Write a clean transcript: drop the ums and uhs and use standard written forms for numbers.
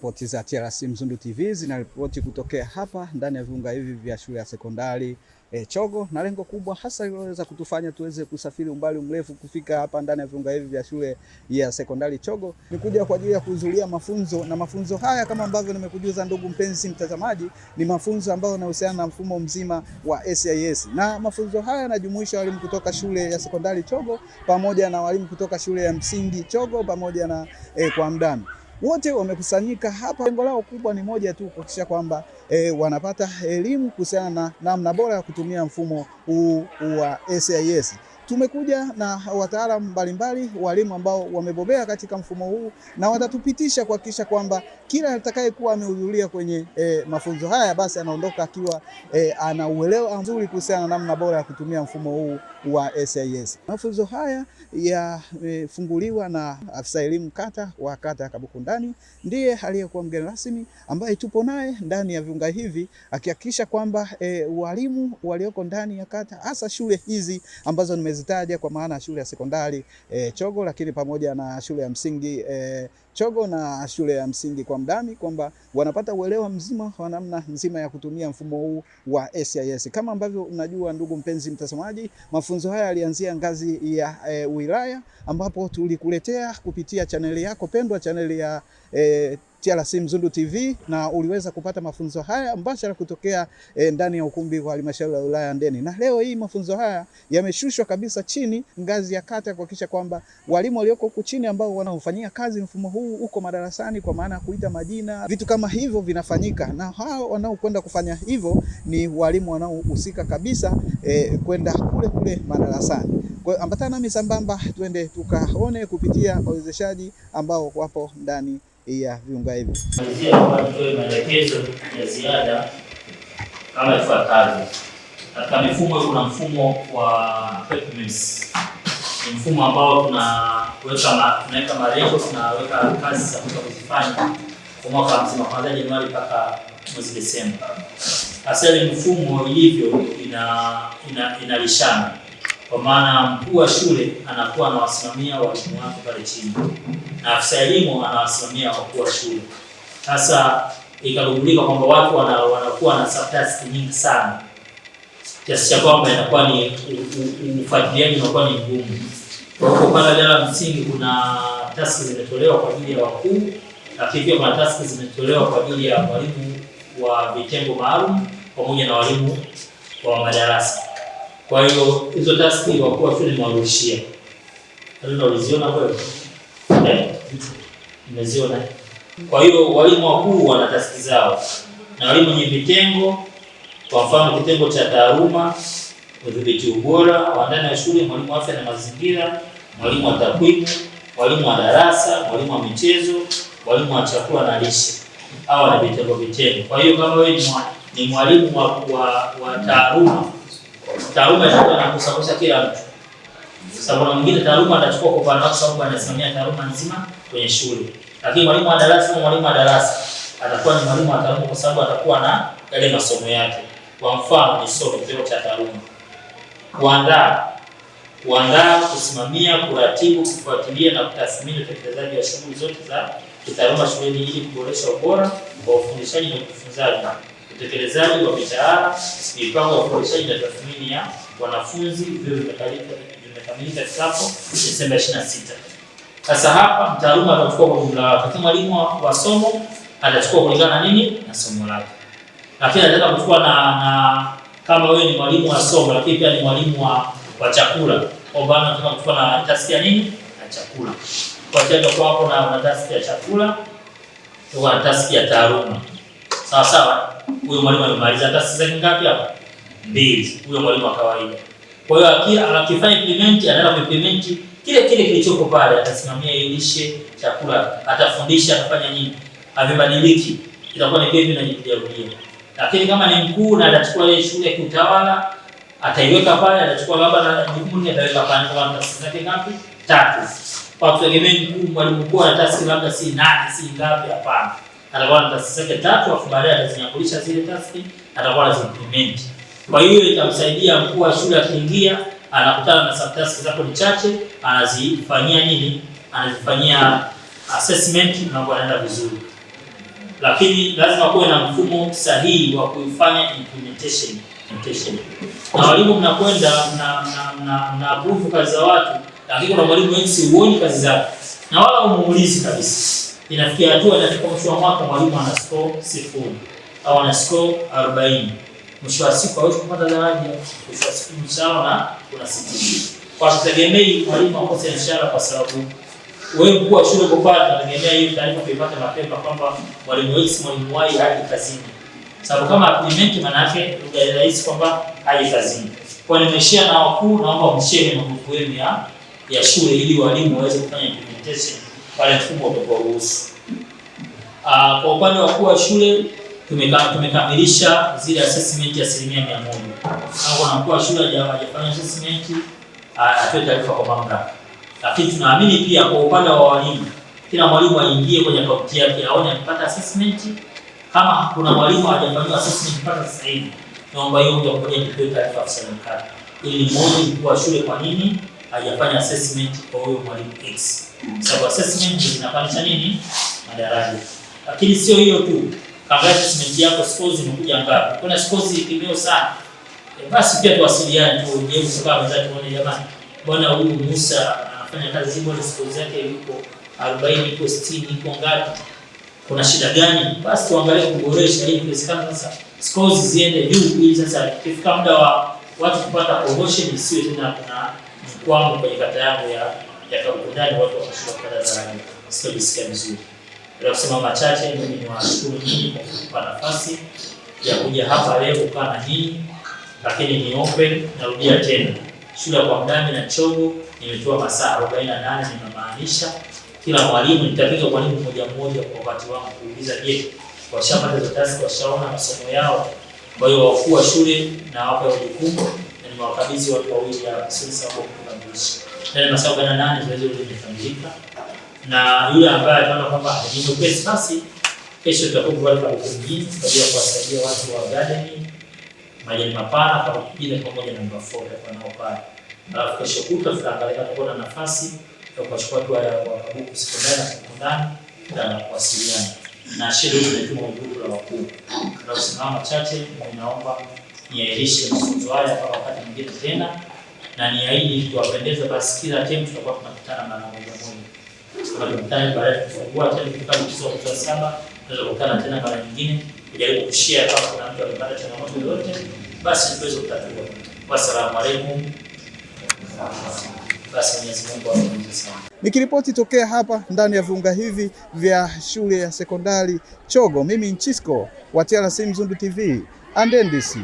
Ripoti za TRC Mzundu TV zinaripoti kutokea hapa ndani ya viunga hivi vya shule ya sekondari Chogo, na lengo kubwa hasa liloweza kutufanya tuweze kusafiri umbali mrefu kufika hapa ndani ya viunga hivi vya shule ya sekondari Chogo ni kuja kwa ajili ya kuhudhuria mafunzo. Na mafunzo haya kama ambavyo nimekujuza ndugu mpenzi mtazamaji, ni mafunzo ambayo yanahusiana na mfumo mzima wa SIS. Na mafunzo haya yanajumuisha walimu kutoka shule ya sekondari Chogo pamoja na walimu kutoka shule ya msingi Chogo pamoja na kwa Mdami. Wote wamekusanyika hapa, lengo lao kubwa ni moja tu, kuhakikisha kwamba wanapata elimu kuhusiana na namna bora ya kutumia mfumo huu wa SIS. Tumekuja na wataalamu mbalimbali, walimu ambao wamebobea katika mfumo huu, na watatupitisha kuhakikisha kwamba kila atakayekuwa amehudhuria kwenye mafunzo haya basi anaondoka akiwa ana uelewa mzuri kuhusiana na namna bora ya kutumia mfumo huu wa SIS. Mafunzo haya yamefunguliwa na afisa elimu wa kata ya Kabukundani, ndiye aliyekuwa mgeni rasmi ambaye tupo naye ndani ya viunga hivi, akihakikisha kwamba walimu walioko ndani ya kata, hasa shule hizi ambazo nimezitaja, kwa maana shule ya sekondari Chogo, lakini pamoja na shule ya msingi Chogo na shule ya msingi kwa Mdami, kwamba wanapata uelewa mzima wa namna nzima ya kutumia mfumo huu wa SIS. Kama ambavyo unajua ndugu mpenzi mtazamaji, mafunzo haya yalianzia ngazi ya wilaya, ambapo tulikuletea kupitia chaneli yako pendwa, chaneli ya TRC Mzundu TV, na uliweza kupata mafunzo haya mbashara kutokea ndani ya ukumbi wa halmashauri ya wilaya Ndeni. Na leo hii mafunzo haya yameshushwa kabisa chini ngazi ya kata, kuhakikisha kwamba walimu walioko huku chini ambao wanaofanyia kazi mfumo huu uko madarasani, kwa maana kuita majina, vitu kama hivyo vinafanyika, na hao wanaokwenda kufanya hivyo ni walimu wanaohusika kabisa kwenda kule madarasani. Kwa hiyo ambatana nami sambamba, twende tukaone kupitia wawezeshaji ambao wapo ndani ya viunga hivi. Tutoe maelekezo ya ziada kama ifuatavyo. Katika mifumo kuna mfumo wa PEPMES. Ni mfumo ambao tunaweka malengo, tunaweka kazi za kuzifanya kwa mwaka mzima kuanzia Januari mpaka mwezi Desemba. Hasa ile mfumo ilivyo inalishana. Kwa maana mkuu wa shule anakuwa anawasimamia walimu wake pale chini, na afisa elimu anawasimamia wakuu wa shule. Sasa ikagundulika kwamba watu wanakuwa na subtask nyingi sana, kiasi cha kwamba inakuwa ni ufuatiliaji unakuwa ni ngumu. Kwa hiyo pale idara ya msingi kuna task zimetolewa kwa ajili ya wakuu, lakini pia kuna task zimetolewa kwa ajili ya walimu wa vitengo maalum pamoja na walimu wa madarasa. Kwa hiyo hizo task wakuu wa shule nimewarushia. Ndio uliziona wewe? Nimeziona. Kwa hiyo walimu wakuu wana task zao. Na walimu wenye vitengo, kwa mfano kitengo cha taaluma, udhibiti ubora wa ndani ya shule, mwalimu wa afya na mazingira, mwalimu wa takwimu, mwalimu wa darasa, mwalimu wa michezo, mwalimu wa chakula na lishe. Hao wana vitengo. Kwa hiyo kama wewe ni mwalimu wa taaluma itakuwa inakusaidia kila mtu. Sababu mwingine taaluma atachukua kwa upande wake, sababu anasimamia taaluma nzima kwenye shule. Lakini mwalimu wa darasa atakuwa ni mwalimu wa taaluma, kwa sababu atakuwa na yale masomo yake. Kwa mfano ni somo cha taaluma. Kuandaa, kusimamia, kuratibu, kufuatilia na kutathmini utekelezaji wa shughuli zote za kitaaluma shuleni ili kuboresha ubora wa ufundishaji na ujifunzaji. Utekelezaji wa mitaala, mipango ya ufundishaji na tathmini ya wanafunzi vimekamilika ifikapo Desemba 26. Sasa hapa mtaaluma atachukua kwa jumla wake. Kama mwalimu wa somo atachukua kulingana na nini? Na somo lake. Lakini anataka kuchukua na kama wewe ni mwalimu wa somo lakini pia ni mwalimu wa chakula, kwa maana anataka kuchukua na task ya nini? Na chakula. Kwa hiyo kwa hapo na task ya chakula, kwa task ya taaluma. Sawa. Huyo mwalimu amemaliza task zake ngapi hapa? 2. Huyo mwalimu wa kawaida. Kwa hiyo akifanya implement, anaenda kuimplement kile kilichoko pale, atasimamia lishe, chakula, atafundisha, atafanya nini? Havibadiliki. Itakuwa ni vipi na jirudia. Lakini kama ni mkuu na atachukua ile shule kiutawala, ataiweka pale, atachukua labda na jukumu ataweka pale kwa task zake ngapi? 3. Kwa kutegemea mkuu, mwalimu mkuu ana task labda si 8, si ngapi, hapana. Atakuwa na task zake 3, afu baadaye atazinyakulisha zile task, atakuwa anazimplement. Kwa hiyo itamsaidia mkuu wa shule akiingia, anakutana na subtask zako ni chache, anazifanyia nini? Anazifanyia assessment na kuenda vizuri. lakini lazima kuwe na mfumo sahihi wa kuifanya implementation. Na walimu mnakwenda na approve kazi za watu, lakini kuna mwalimu wengi huoni kazi zake na wala umuulizi kabisa. Inafikia hatua inafika mwisho wa mwaka mwalimu ana score 0 au ana score 40. Mwisho wa siku hawezi kupata daraja, mwisho wa siku mshahara na kuna sitini. Kwa kutegemea mwalimu akose mshahara kwa sababu wewe mkuu wa shule kupata nategemea hiyo taarifa kuipata mapema kwamba mwalimu X mwalimu Y haji kazini. Sababu kama implement maana yake lugha rahisi kwamba haji kazini. Kwa nimeshare na wakuu, naomba mshare na grupu yenu ya shule ili walimu waweze kufanya implementation pale mfumo utakaoruhusu. Kwa upande wa wakuu wa shule tumekamilisha zile assessment ya 100%. Kama mkuu wa shule hajafanya assessment atoe taarifa kwa mamlaka. Lakini tunaamini pia kwa upande wa walimu, kila mwalimu aingie kwenye akaunti yake aone amepata assessment. Kama kuna mwalimu hajafanya assessment mpaka sasa hivi, naomba hiyo ndio ngoja nitoe taarifa kwa serikali ili muone mkuu wa shule kwa nini hajafanya assessment kwa huyo mwalimu X. Sababu assessment zinapandisha nini? Madaraja. Lakini sio hiyo tu. Kama assessment yako scores zimekuja ngapi? Kuna scores kimeo sana. Basi pia tuwasiliane tu, je, msukama wenzake tuone jamani. Bwana huyu Musa anafanya kazi hiyo, scores yake yuko 40, yuko 60, yuko ngapi? Kuna shida gani? Basi tuangalie kuboresha ili iwezekane sasa scores ziende juu ili sasa ikifika muda wa watu kupata promotion isiwe tena kuna mkwamo kwenye kata yangu ya Kabukundani watu wakashindwa kupata daraja. Sio bisikia vizuri. Bila kusema machache, mimi ni washukuru nyinyi kwa kutupa nafasi ya kuja hapa leo kukaa na nyinyi. Lakini ni open, narudia tena. Shule kwa Mdami na Chogo nimetoa masaa 48, ninamaanisha kila mwalimu nitapiga mwalimu mmoja mmoja kwa wakati wangu kuuliza je, washapata hizo task, washaona masomo yao. Kwa hiyo wakuu wa shule na wapa jukumu na nimewakabidhi watu wawili ya sasa hapo kukamilisha. Tena masaa 48 zoezi hilo limekamilika. Na yule ambaye anaona kwamba ni mwepesi basi kesho tutakuwa kwa mjini kwa ajili ya kuwasaidia watu wa garden majani mapana kwa kujina pamoja na mbafoda kwa nao pale. Alafu kesho kutwa tutaangalia tutakuwa na nafasi ya kuchukua watu wa Kabuku sekondari na kuwasiliana. Na shule tunatuma grupu la wakuu. Na usimama chache ninaomba niahirishe mafunzo haya kwa wakati mwingine tena na niahidi tuwapendeza basi kila timu tutakuwa tunakutana mara moja. Kama tunataka baada ya kufungua tena kipindi cha mwezi wa 7 tunaweza kukutana tena mara nyingine kujaribu kushare kama kuna mtu amepata changamoto yoyote basi tuweze kutatua. Wassalamu alaikum. Basi Mwenyezi Mungu awabariki sana. Nikiripoti tokea hapa ndani ya viunga hivi vya shule ya sekondari Chogo, mimi Nchisco wa TRC Mzundu TV, Andendisi.